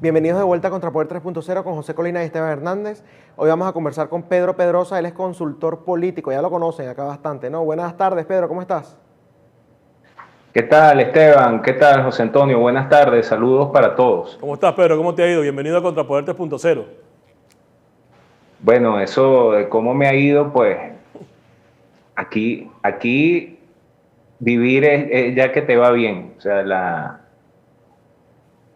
Bienvenidos de vuelta a Contrapoder 3.0 con José Colina y Esteban Hernández. Hoy vamos a conversar con Pedro Pedrosa, él es consultor político, ya lo conocen acá bastante, ¿no? Buenas tardes, Pedro, ¿cómo estás? ¿Qué tal, Esteban? ¿Qué tal, José Antonio? Buenas tardes, saludos para todos. ¿Cómo estás, Pedro? ¿Cómo te ha ido? Bienvenido a Contrapoder 3.0. Bueno, eso de cómo me ha ido, pues aquí vivir es ya que te va bien. O sea,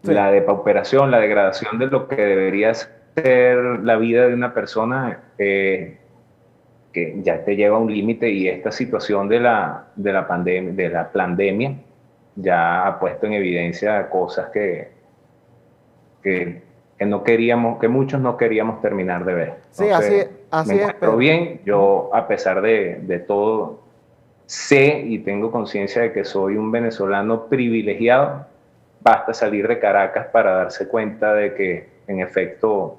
Sí, la depauperación, la degradación de lo que debería ser la vida de una persona, que ya te lleva a un límite, y esta situación de la pandemia ya ha puesto en evidencia cosas que no queríamos, que muchos no queríamos terminar de ver. sí, Entonces, me así es, encuentro Pedro. bien. Yo, a pesar de todo, sé y tengo conciencia de que soy un venezolano privilegiado. Basta salir de Caracas para darse cuenta de que, en efecto,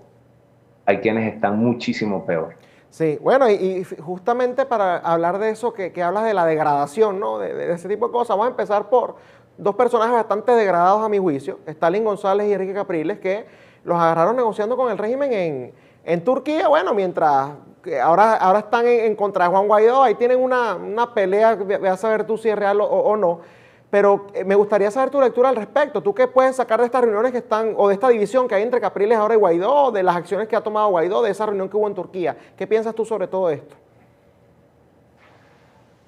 hay quienes están muchísimo peor. Sí, bueno, y justamente para hablar de eso que hablas de la degradación, ¿no? De ese tipo de cosas, vamos a empezar por dos personajes bastante degradados a mi juicio, Stalin González y Enrique Capriles, que los agarraron negociando con el régimen en Turquía, bueno, mientras que ahora están en contra de Juan Guaidó, ahí tienen una pelea, ve a saber tú si es real o no, pero me gustaría saber tu lectura al respecto. ¿Tú qué puedes sacar de estas reuniones que están, o de esta división que hay entre Capriles ahora y Guaidó, de las acciones que ha tomado Guaidó, de esa reunión que hubo en Turquía? ¿Qué piensas tú sobre todo esto?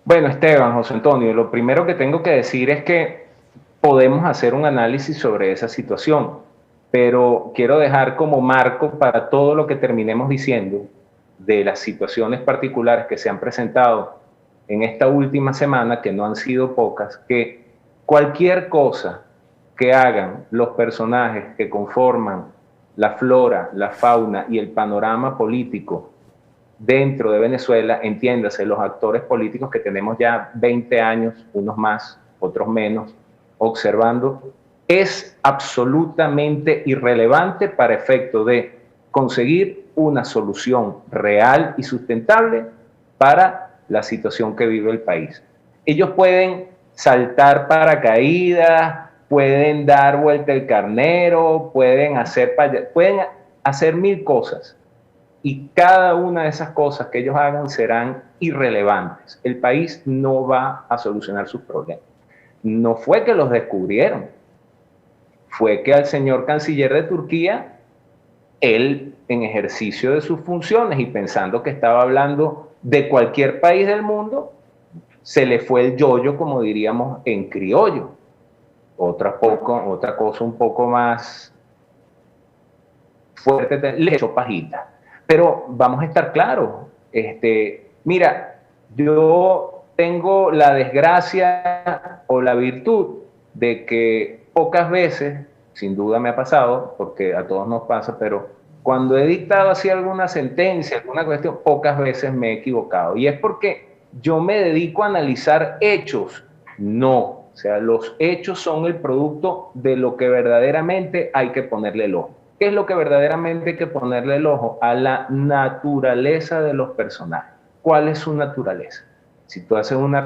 Bueno, Esteban, José Antonio, lo primero que tengo que decir es que podemos hacer un análisis sobre esa situación, pero quiero dejar como marco para todo lo que terminemos diciendo de las situaciones particulares que se han presentado en esta última semana, que no han sido pocas, que cualquier cosa que hagan los personajes que conforman la flora, la fauna y el panorama político dentro de Venezuela, entiéndase, los actores políticos que tenemos ya 20 años, unos más, otros menos, observando, es absolutamente irrelevante para efecto de conseguir una solución real y sustentable para la situación que vive el país. Ellos pueden saltar paracaídas, pueden dar vuelta el carnero, pueden hacer mil cosas, y cada una de esas cosas que ellos hagan serán irrelevantes. El país no va a solucionar sus problemas. No fue que los descubrieron, fue que al señor canciller de Turquía, él, en ejercicio de sus funciones y pensando que estaba hablando de cualquier país del mundo, se le fue el yoyo, como diríamos en criollo. Otra cosa un poco más fuerte, le echó pajita. Pero vamos a estar claros. Mira, yo tengo la desgracia o la virtud de que pocas veces, sin duda me ha pasado, porque a todos nos pasa, pero cuando he dictado así alguna sentencia, alguna cuestión, pocas veces me he equivocado. Y es porque yo me dedico a analizar hechos. No, o sea, los hechos son el producto de lo que verdaderamente hay que ponerle el ojo. ¿Qué es lo que verdaderamente hay que ponerle el ojo? A la naturaleza de los personajes. ¿Cuál es su naturaleza? Si tú haces una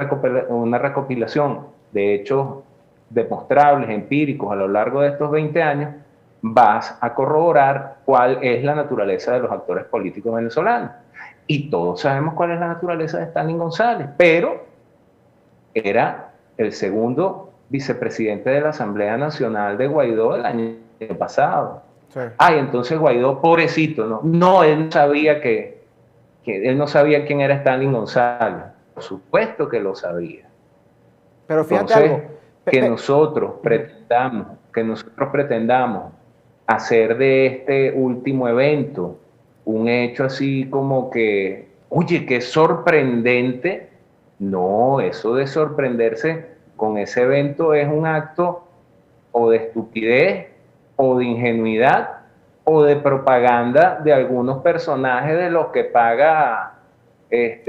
recopilación de hechos demostrables, empíricos, a lo largo de estos 20 años, vas a corroborar cuál es la naturaleza de los actores políticos venezolanos. Y todos sabemos cuál es la naturaleza de Stalin González, pero era el segundo vicepresidente de la Asamblea Nacional de Guaidó el año pasado. Sí. Ay, entonces Guaidó, pobrecito, ¿no? No, él no sabía él no sabía quién era Stalin González. Por supuesto que lo sabía. Pero fíjate Entonces, algo. que nosotros pretendamos hacer de este último evento un hecho así como que, oye, qué sorprendente. No, eso de sorprenderse con ese evento es un acto o de estupidez o de ingenuidad o de propaganda de algunos personajes de los que paga,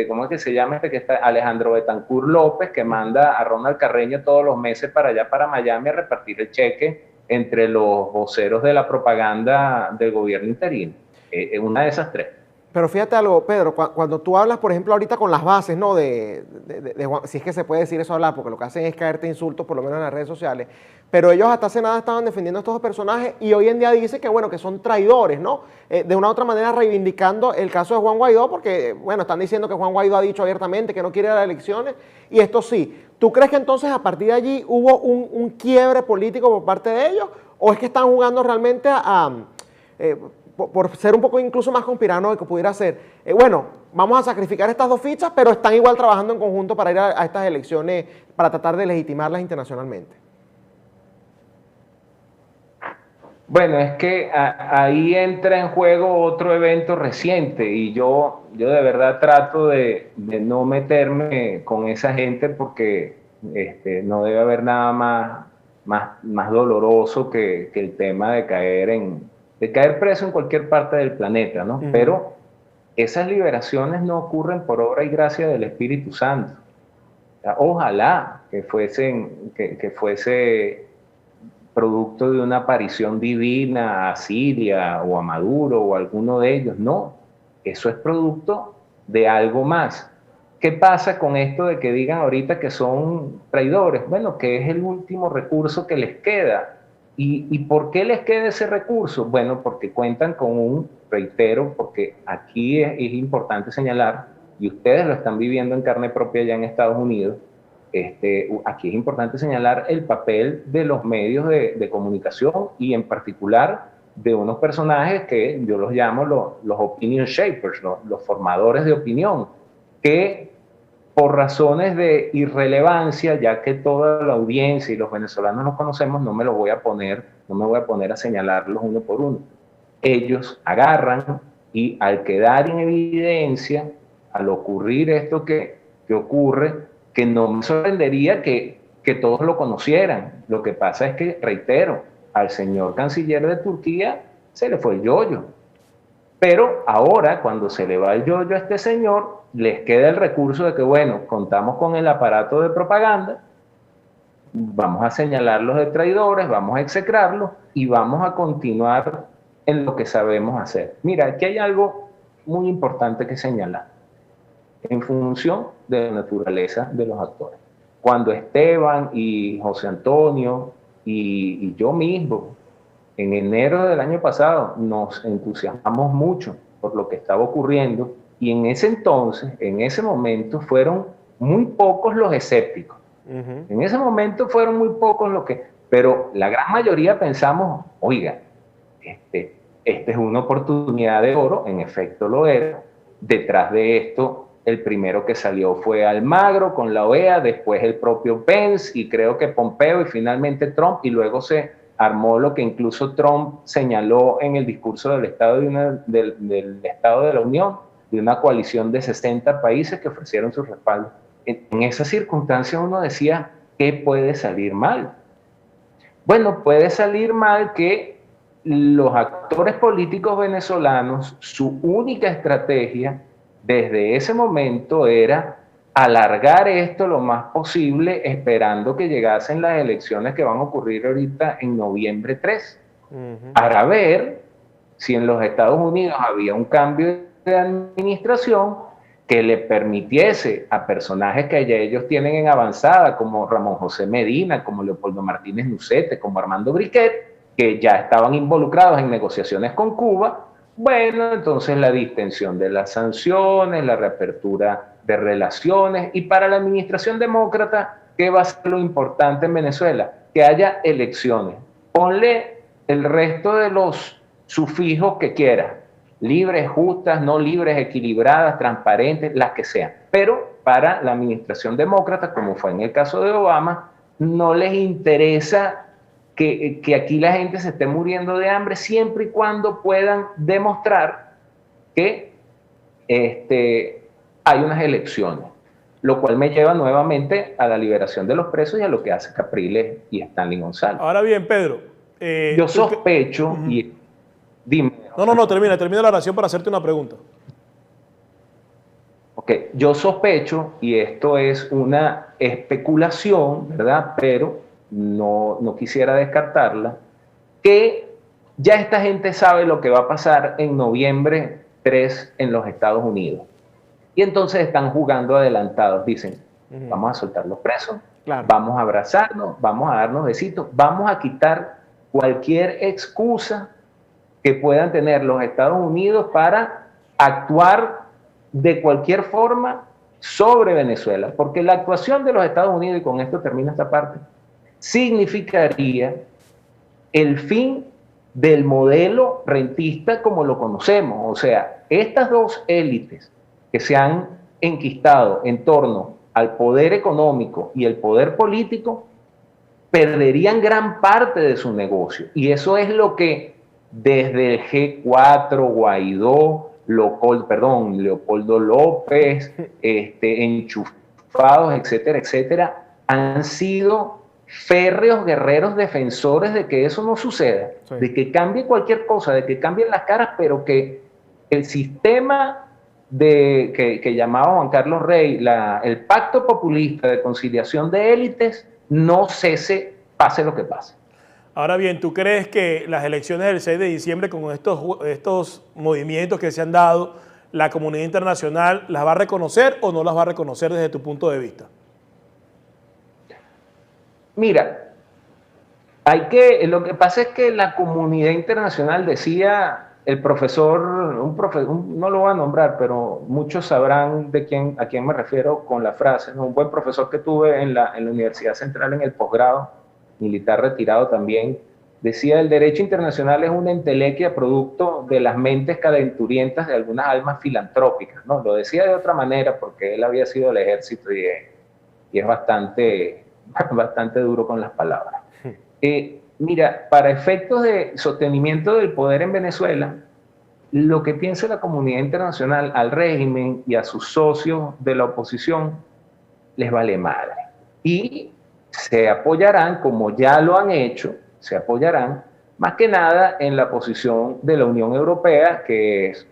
¿cómo es que se llama que está? Alejandro Betancur López, que manda a Ronald Carreño todos los meses para allá, para Miami, a repartir el cheque entre los voceros de la propaganda del gobierno interino. Una de esas tres. Pero fíjate algo, Pedro, cuando tú hablas, por ejemplo, ahorita con las bases, ¿no? Si es que se puede decir eso hablar, porque lo que hacen es caerte insultos, por lo menos en las redes sociales. Pero ellos hasta hace nada estaban defendiendo a estos dos personajes y hoy en día dice que, bueno, que son traidores, ¿no? De una u otra manera reivindicando el caso de Juan Guaidó, porque, bueno, están diciendo que Juan Guaidó ha dicho abiertamente que no quiere ir a las elecciones, y esto sí. ¿Tú crees que entonces a partir de allí hubo un quiebre político por parte de ellos? ¿O es que están jugando realmente por ser un poco incluso más conspiranoico que pudiera ser, bueno, vamos a sacrificar estas dos fichas, pero están igual trabajando en conjunto para ir a estas elecciones, para tratar de legitimarlas internacionalmente? Bueno, es que ahí entra en juego otro evento reciente y yo de verdad trato de no meterme con esa gente porque no debe haber nada más doloroso que el tema de caer preso en cualquier parte del planeta, ¿no? Uh-huh. Pero esas liberaciones no ocurren por obra y gracia del Espíritu Santo. O sea, ojalá que fuese producto de una aparición divina a Siria o a Maduro o a alguno de ellos. No, eso es producto de algo más. ¿Qué pasa con esto de que digan ahorita que son traidores? Bueno, que es el último recurso que les queda. ¿Y por qué les queda ese recurso? Bueno, porque cuentan con reitero, porque aquí es importante señalar, y ustedes lo están viviendo en carne propia ya en Estados Unidos, aquí es importante señalar el papel de los medios de comunicación y en particular de unos personajes que yo los llamo los opinion shapers, los formadores de opinión, que por razones de irrelevancia, ya que toda la audiencia y los venezolanos los conocemos, no me voy a poner a señalarlos uno por uno. Ellos agarran y al quedar en evidencia, al ocurrir esto que ocurre, que no me sorprendería que todos lo conocieran. Lo que pasa es que, reitero, al señor canciller de Turquía se le fue el yoyo. Pero ahora, cuando se le va el yoyo a este señor, les queda el recurso de que, bueno, contamos con el aparato de propaganda, vamos a señalarlos de traidores, vamos a execrarlos y vamos a continuar en lo que sabemos hacer. Mira, aquí hay algo muy importante que señalar en función de la naturaleza de los actores. Cuando Esteban y José Antonio y yo mismo, en enero del año pasado, nos entusiasmamos mucho por lo que estaba ocurriendo y en ese entonces, en ese momento, fueron muy pocos los escépticos. Uh-huh. En ese momento fueron muy pocos los que... Pero la gran mayoría pensamos, oiga, esta es una oportunidad de oro, en efecto lo era. Detrás de esto, el primero que salió fue Almagro con la OEA, después el propio Pence y creo que Pompeo y finalmente Trump, y luego se armó lo que incluso Trump señaló en el discurso del Estado del Estado de la Unión, de una coalición de 60 países que ofrecieron su respaldo. En esa circunstancia uno decía, ¿qué puede salir mal? Bueno, puede salir mal que los actores políticos venezolanos, su única estrategia desde ese momento era alargar esto lo más posible, esperando que llegasen las elecciones que van a ocurrir ahorita en noviembre 3, para ver si en los Estados Unidos había un cambio de administración que le permitiese a personajes que ya ellos tienen en avanzada, como Ramón José Medina, como Leopoldo Martínez Nucete, como Armando Briquet, que ya estaban involucrados en negociaciones con Cuba. Bueno, entonces la distensión de las sanciones, la reapertura de relaciones, y para la administración demócrata, ¿qué va a ser lo importante en Venezuela? Que haya elecciones. Ponle el resto de los sufijos que quieras, libres, justas, no libres, equilibradas, transparentes, las que sean. Pero para la administración demócrata, como fue en el caso de Obama, no les interesa que aquí la gente se esté muriendo de hambre siempre y cuando puedan demostrar que hay unas elecciones, lo cual me lleva nuevamente a la liberación de los presos y a lo que hace Capriles y Stanley González. Ahora bien, Pedro. Yo sospecho y... Dime. No, termina la oración para hacerte una pregunta. Ok, yo sospecho, y esto es una especulación, ¿verdad? Pero no quisiera descartarla, que ya esta gente sabe lo que va a pasar en noviembre 3 en los Estados Unidos. Y entonces están jugando adelantados, dicen, vamos a soltar los presos, Claro. vamos a abrazarnos, vamos a darnos besitos, vamos a quitar cualquier excusa que puedan tener los Estados Unidos para actuar de cualquier forma sobre Venezuela, porque la actuación de los Estados Unidos, y con esto termina esta parte, significaría el fin del modelo rentista como lo conocemos. O sea, estas dos élites que se han enquistado en torno al poder económico y el poder político perderían gran parte de su negocio. Y eso es lo que desde el G4, Guaidó, Leopoldo López, enchufados, etcétera, etcétera, han sido férreos guerreros defensores de que eso no suceda, sí, de que cambie cualquier cosa, de que cambien las caras, pero que el sistema que llamaba Juan Carlos Rey, el pacto populista de conciliación de élites, no cese, pase lo que pase. Ahora bien, ¿tú crees que las elecciones del 6 de diciembre, con estos movimientos que se han dado, la comunidad internacional las va a reconocer o no las va a reconocer desde tu punto de vista? Mira, lo que pasa es que la comunidad internacional, decía el profesor, no lo voy a nombrar, pero muchos sabrán a quién me refiero con la frase, ¿no? Un buen profesor que tuve en la Universidad Central en el posgrado, militar retirado también, decía: el derecho internacional es una entelequia producto de las mentes calenturientas de algunas almas filantrópicas, ¿no? Lo decía de otra manera porque él había sido del ejército y es bastante duro con las palabras. Mira, para efectos de sostenimiento del poder en Venezuela, lo que piensa la comunidad internacional al régimen y a sus socios de la oposición les vale madre. Y se apoyarán, como ya lo han hecho, se apoyarán más que nada en la posición de la Unión Europea, que es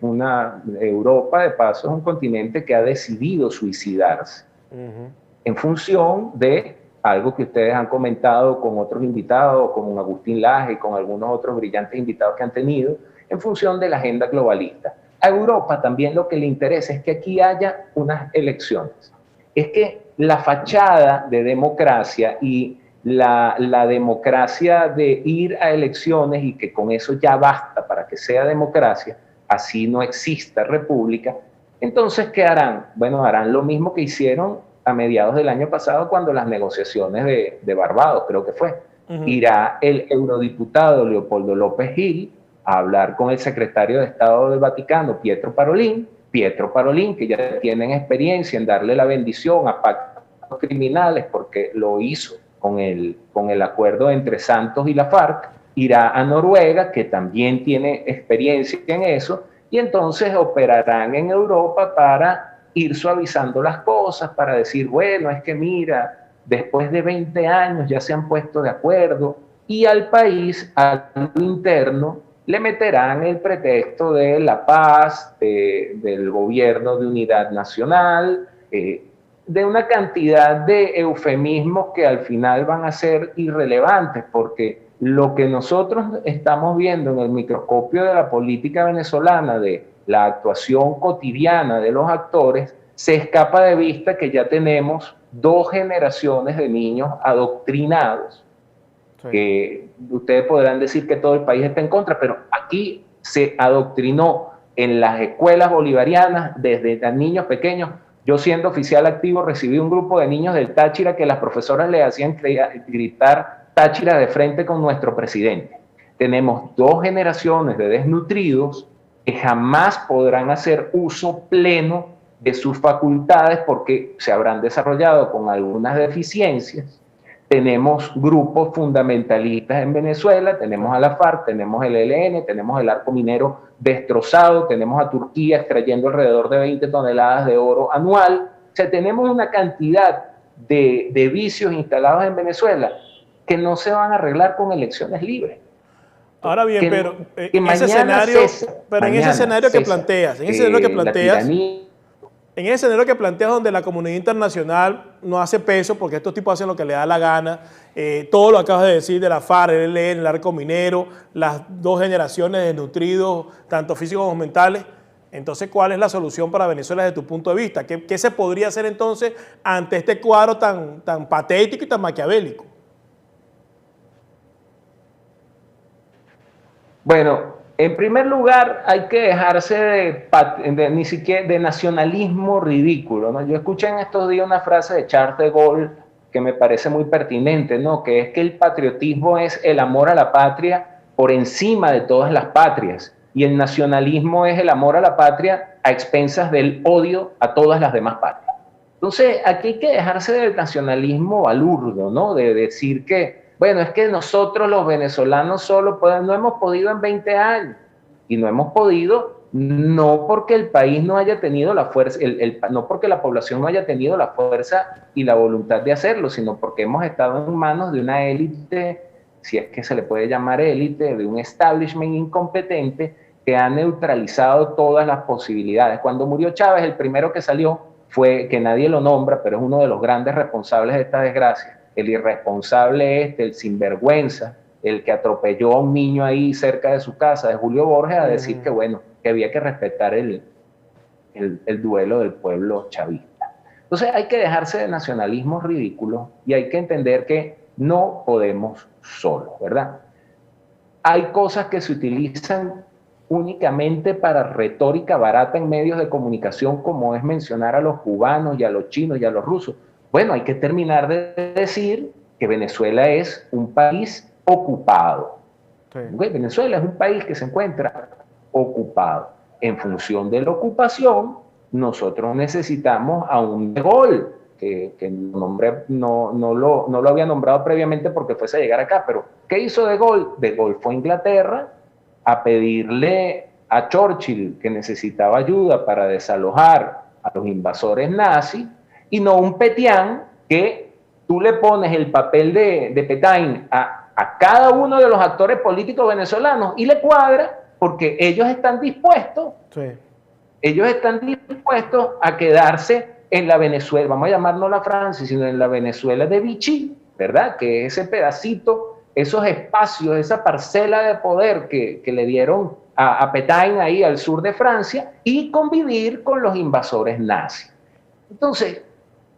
Europa, de paso, es un continente que ha decidido suicidarse en función de algo que ustedes han comentado con otros invitados, con Agustín Laje y con algunos otros brillantes invitados que han tenido, en función de la agenda globalista. A Europa también lo que le interesa es que aquí haya unas elecciones. Es que la fachada de democracia y la democracia de ir a elecciones y que con eso ya basta para que sea democracia, así no exista república, entonces ¿qué harán? Bueno, harán lo mismo que hicieron a mediados del año pasado cuando las negociaciones de Barbados, creo que fue. Irá el eurodiputado Leopoldo López Gil a hablar con el secretario de Estado del Vaticano, Pietro Parolin, que ya tienen experiencia en darle la bendición a pactos criminales porque lo hizo con el acuerdo entre Santos y la FARC. Irá a Noruega, que también tiene experiencia en eso, y entonces operarán en Europa para ir suavizando las cosas, para decir, bueno, es que mira, después de 20 años ya se han puesto de acuerdo, y al país, al interno, le meterán el pretexto de la paz, del gobierno de unidad nacional, de una cantidad de eufemismos que al final van a ser irrelevantes, porque lo que nosotros estamos viendo en el microscopio de la política venezolana, de la actuación cotidiana de los actores, se escapa de vista que ya tenemos 2 generaciones de niños adoctrinados. Sí. Que ustedes podrán decir que todo el país está en contra, pero aquí se adoctrinó en las escuelas bolivarianas desde niños pequeños. Yo, siendo oficial activo, recibí un grupo de niños del Táchira que las profesoras le hacían gritar Táchira de frente con nuestro presidente. Tenemos 2 generaciones de desnutridos que jamás podrán hacer uso pleno de sus facultades porque se habrán desarrollado con algunas deficiencias. Tenemos grupos fundamentalistas en Venezuela, tenemos a la FARC, tenemos el ELN, tenemos el arco minero destrozado, tenemos a Turquía extrayendo alrededor de 20 toneladas de oro anual. O sea, tenemos una cantidad de vicios instalados en Venezuela que no se van a arreglar con elecciones libres. Ahora bien, pero en ese escenario que planteas, en ese escenario que planteas donde la comunidad internacional no hace peso porque estos tipos hacen lo que les da la gana, todo lo acabas de decir de la FARC, el ELN, el arco minero, las 2 generaciones de desnutridos, tanto físicos como mentales, Entonces, ¿cuál es la solución para Venezuela desde tu punto de vista? ¿Qué se podría hacer entonces ante este cuadro tan patético y tan maquiavélico? Bueno, en primer lugar, hay que dejarse ni siquiera de nacionalismo ridículo, ¿no? Yo escuché en estos días una frase de Charles de Gaulle que me parece muy pertinente, ¿no? Que es que el patriotismo es el amor a la patria por encima de todas las patrias, y el nacionalismo es el amor a la patria a expensas del odio a todas las demás patrias. Entonces, aquí hay que dejarse del nacionalismo balurdo, ¿no? De decir que, bueno, es que nosotros los venezolanos solo no hemos podido en 20 años, y no hemos podido no porque el país no haya tenido la fuerza, no porque la población no haya tenido la fuerza y la voluntad de hacerlo, sino porque hemos estado en manos de una élite, si es que se le puede llamar élite, de un establishment incompetente que ha neutralizado todas las posibilidades. Cuando murió Chávez, el primero que salió fue, que nadie lo nombra, pero es uno de los grandes responsables de esta desgracia, el irresponsable el sinvergüenza, el que atropelló a un niño ahí cerca de su casa, de Julio Borges, a decir que, bueno, que había que respetar el duelo del pueblo chavista. Entonces hay que dejarse de nacionalismos ridículos y hay que entender que no podemos solos, ¿verdad? Hay cosas que se utilizan únicamente para retórica barata en medios de comunicación, como es mencionar a los cubanos y a los chinos y a los rusos. Bueno, hay que terminar de decir que Venezuela es un país ocupado. Sí. Venezuela es un país que se encuentra ocupado. En función de la ocupación, nosotros necesitamos a un De Gaulle, que no lo había nombrado previamente porque fuese a llegar acá, pero ¿qué hizo De Gaulle? De Gaulle fue a Inglaterra a pedirle a Churchill que necesitaba ayuda para desalojar a los invasores nazis, y no un Petián que tú le pones el papel de Petain a cada uno de los actores políticos venezolanos y le cuadra, porque ellos están dispuestos, a quedarse en la Venezuela, vamos a llamarlo la Francia, sino en la Venezuela de Vichy, ¿verdad? Que ese pedacito, esos espacios, esa parcela de poder que le dieron a Petain ahí al sur de Francia, y convivir con los invasores nazis. Entonces,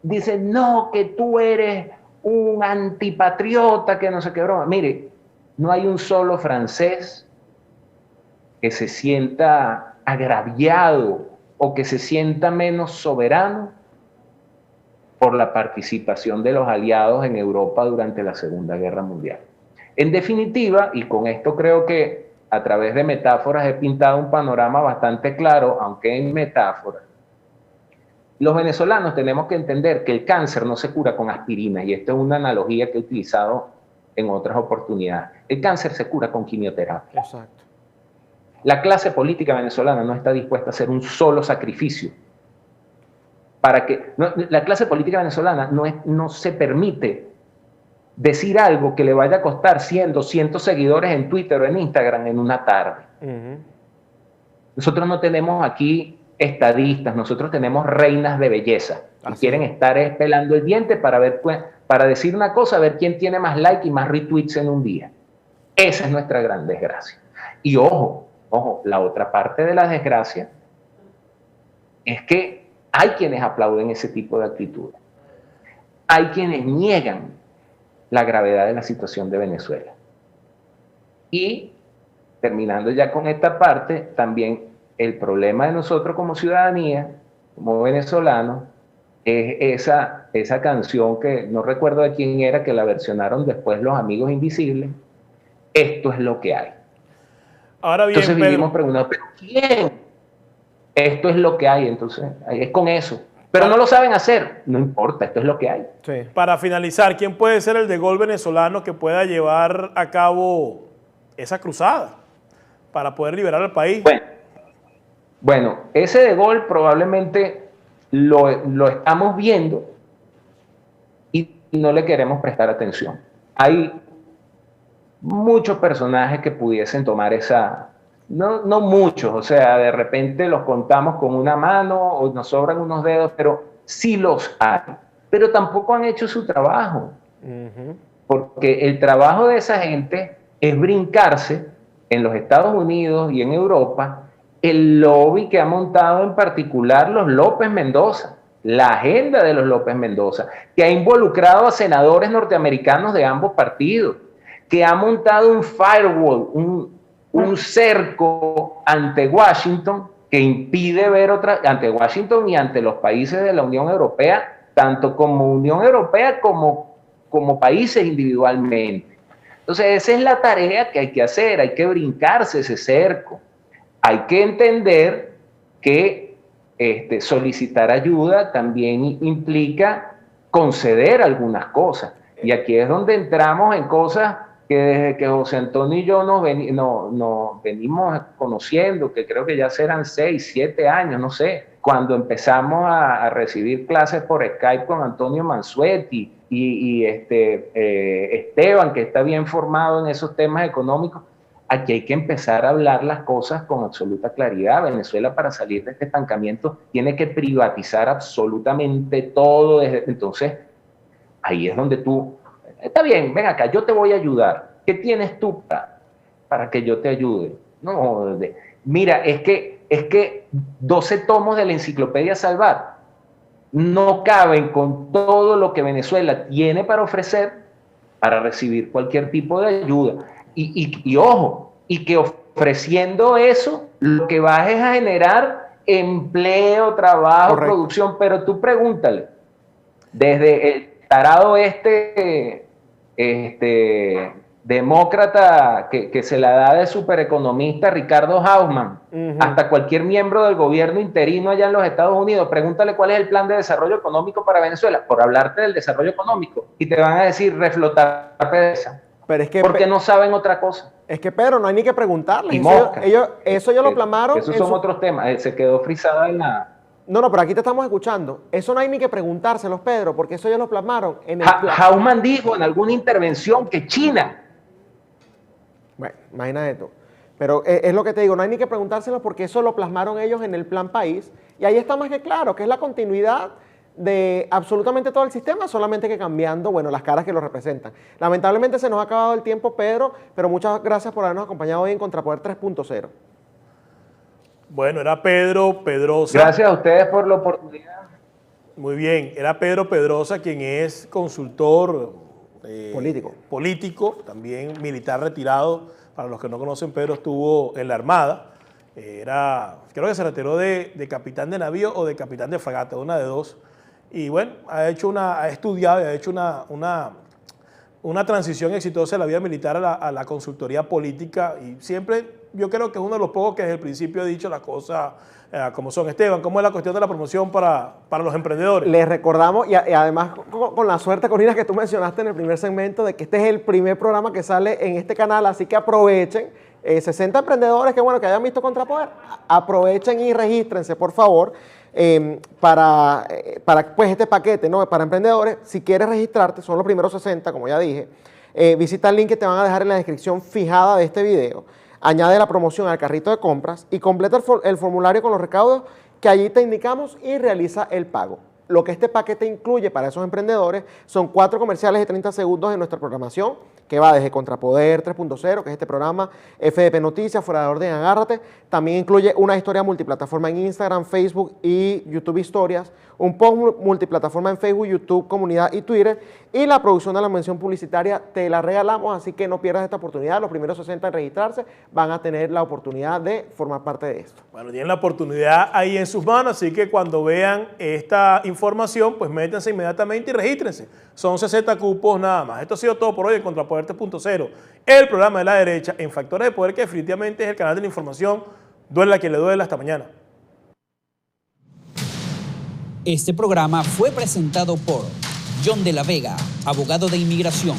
dicen, no, que tú eres un antipatriota, que no sé qué broma. Mire, no hay un solo francés que se sienta agraviado o que se sienta menos soberano por la participación de los aliados en Europa durante la Segunda Guerra Mundial. En definitiva, y con esto creo que a través de metáforas he pintado un panorama bastante claro, aunque en metáforas, los venezolanos tenemos que entender que el cáncer no se cura con aspirina, y esto es una analogía que he utilizado en otras oportunidades. El cáncer se cura con quimioterapia. Exacto. La clase política venezolana no está dispuesta a hacer un solo sacrificio. La clase política venezolana no se permite decir algo que le vaya a costar 100, 200 seguidores en Twitter o en Instagram en una tarde. Nosotros no tenemos aquí estadistas, nosotros tenemos reinas de belleza. Y quieren estar pelando el diente para decir una cosa, a ver quién tiene más like y más retweets en un día. Esa es nuestra gran desgracia. Y ojo, la otra parte de la desgracia es que hay quienes aplauden ese tipo de actitudes. Hay quienes niegan la gravedad de la situación de Venezuela. Y, terminando ya con esta parte, también el problema de nosotros como ciudadanía, como venezolanos, es esa canción que no recuerdo de quién era, que la versionaron después Los Amigos Invisibles. Esto es lo que hay. Ahora bien, entonces vivimos preguntando, ¿pero quién? Esto es lo que hay, entonces es con eso. Pero no lo saben hacer, no importa, esto es lo que hay. Sí. Para finalizar, ¿quién puede ser el De Gaulle venezolano que pueda llevar a cabo esa cruzada para poder liberar al país? Bueno, ese De Gaulle probablemente lo estamos viendo y no le queremos prestar atención. Hay muchos personajes que pudiesen tomar esa... No muchos, o sea, de repente los contamos con una mano o nos sobran unos dedos, pero sí los hay. Pero tampoco han hecho su trabajo. Porque el trabajo de esa gente es brincarse en los Estados Unidos y en Europa el lobby que ha montado en particular los López Mendoza, la agenda de los López Mendoza, que ha involucrado a senadores norteamericanos de ambos partidos, que ha montado un firewall, un cerco ante Washington que impide ver ante Washington y ante los países de la Unión Europea, tanto como Unión Europea como países individualmente. Entonces esa es la tarea que hay que hacer, hay que brincarse ese cerco. Hay que entender que solicitar ayuda también implica conceder algunas cosas. Y aquí es donde entramos en cosas que desde que José Antonio y yo nos venimos conociendo, que creo que ya serán 6, 7 años, no sé, cuando empezamos a recibir clases por Skype con Antonio Mansuetti y Esteban, que está bien formado en esos temas económicos. Aquí hay que empezar a hablar las cosas con absoluta claridad. Venezuela, para salir de este estancamiento, tiene que privatizar absolutamente todo. Entonces, ahí es donde tú, está bien, ven acá, yo te voy a ayudar. ¿Qué tienes tú para que yo te ayude? No, mira, es que 12 tomos de la Enciclopedia Salvat no caben con todo lo que Venezuela tiene para ofrecer para recibir cualquier tipo de ayuda. Y ojo, y que ofreciendo eso, lo que vas es a generar empleo, trabajo, correcto, producción, pero tú pregúntale, desde el tarado demócrata que se la da de supereconomista Ricardo Hausmann, hasta cualquier miembro del gobierno interino allá en los Estados Unidos, pregúntale cuál es el plan de desarrollo económico para Venezuela, por hablarte del desarrollo económico, y te van a decir reflotar PDVSA. Pero es que porque no saben otra cosa. Es que, Pedro, no hay ni que preguntarles. Eso ellos lo plasmaron. Esos son otros temas. Se quedó frisada en la... No, pero aquí te estamos escuchando. Eso no hay ni que preguntárselos, Pedro, porque eso ellos lo plasmaron en el Hausmann dijo en alguna intervención que China... Bueno, imagínate tú. Pero es lo que te digo, no hay ni que preguntárselos porque eso lo plasmaron ellos en el Plan País. Y ahí está más que claro, que es la continuidad de absolutamente todo el sistema, solamente que cambiando, bueno, las caras que lo representan. Lamentablemente se nos ha acabado el tiempo, Pedro, pero muchas gracias por habernos acompañado hoy en Contrapoder 3.0. Bueno, era Pedro Pedrosa. Gracias a ustedes por la oportunidad. Muy bien, era Pedro Pedrosa, quien es consultor político, también militar retirado. Para los que no conocen, Pedro estuvo en la Armada. Creo que se retiró de capitán de navío o de capitán de fragata, una de dos. Y bueno, ha estudiado y ha hecho una transición exitosa de la vida militar a la consultoría política, y siempre yo creo que es uno de los pocos que desde el principio ha dicho las cosas como son. Esteban, ¿cómo es la cuestión de la promoción para los emprendedores? Les recordamos, y además con la suerte, Corina, que tú mencionaste en el primer segmento, de que este es el primer programa que sale en este canal, así que aprovechen. 60 emprendedores que hayan visto Contrapoder, aprovechen y regístrense, por favor, para pues, este paquete, ¿no?, para emprendedores. Si quieres registrarte, son los primeros 60, como ya dije. Visita el link que te van a dejar en la descripción fijada de este video. Añade la promoción al carrito de compras y completa el formulario con los recaudos que allí te indicamos y realiza el pago. Lo que este paquete incluye para esos emprendedores son 4 comerciales de 30 segundos de nuestra programación, que va desde Contrapoder 3.0, que es este programa, FDP Noticias, Fuera de Orden, Agárrate. También incluye una historia multiplataforma en Instagram, Facebook y YouTube Historias, un post multiplataforma en Facebook, YouTube, Comunidad y Twitter, y la producción de la mención publicitaria te la regalamos, así que no pierdas esta oportunidad. Los primeros 60 en registrarse van a tener la oportunidad de formar parte de esto. Bueno, tienen la oportunidad ahí en sus manos, así que cuando vean esta información, pues métanse inmediatamente y regístrense. Son 60 cupos nada más. Esto ha sido todo por hoy en Contrapoder 3.0, el programa de la derecha en Factores de Poder, que definitivamente es el canal de la información. Duela a quien le duela. Hasta mañana. Este programa fue presentado por John de la Vega, abogado de inmigración.